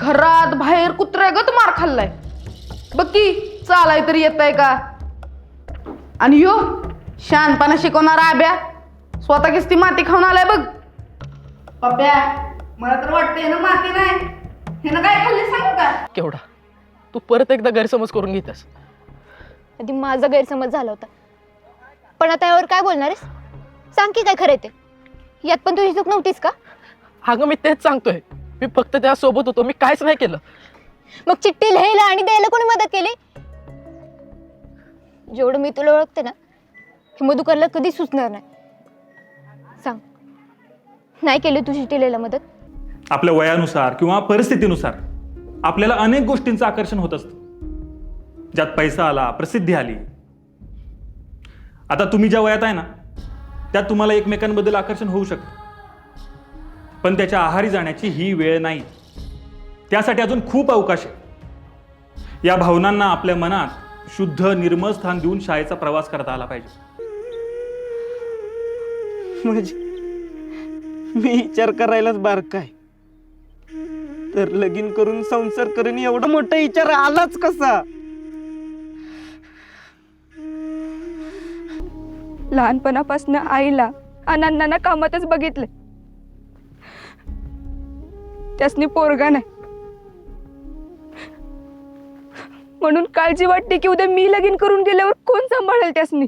घरात बाहेर कुत्र्यागत मार खाल्लाय. बघ की चालाय तरी येतंय का. आणि यो शहाणपणा शिकवणारा आब्या स्वतः किस्ती माती खाऊन आलाय बघ. पप्प्या मला तर वाटतंय ना माती नाही, हे ना काय खाल्ले सांगू का. केवढा तू परत एकदा गैरसमज करून घेतेस. आधी माझा गैरसमज झाला होता, पण आता यावर काय बोलणार आहेस? सांग की काय खरं ते. यात पण तुझी चूक नव्हतीस का? अगं मी तेच सांगतोय, मी फक्त त्या सोबत होतो, मी काहीच नाही केलं. मग चिठ्ठी लिहायला आणि द्यायला कोणी मदत केली? जेवढं मी तुला ओळखते ना, हे मधुकरला कधी सुचणार नाही. सांग, नाही केली तू चिठ्ठी लिहायला मदत? आपल्या वयानुसार किंवा परिस्थितीनुसार आपल्याला अनेक गोष्टींचं आकर्षण होत असतं, ज्यात पैसा आला, प्रसिद्धी आली. आता तुम्ही ज्या वयात आहे ना, त्यात तुम्हाला एकमेकांबद्दल आकर्षण होऊ शकतं, पण त्याच्या आहारी जाण्याची ही वेळ नाही. त्यासाठी अजून खूप अवकाश आहे. या भावनांना आपल्या मनात शुद्ध निर्मळ स्थान देऊन शाळेचा प्रवास करता आला पाहिजे. म्हणजे मी विचार करायलाच बारकाय, तर लगीन करून संसार करून एवढा मोठा विचार आलाच कसा? लहानपणापासून आईला अण्णांना कामातच बघितले, त्यासनी पोरगा नाही म्हणून काळजी वाटते की उद्या मी लगीन करून गेल्यावर कोण सांभाळेल त्यासनी.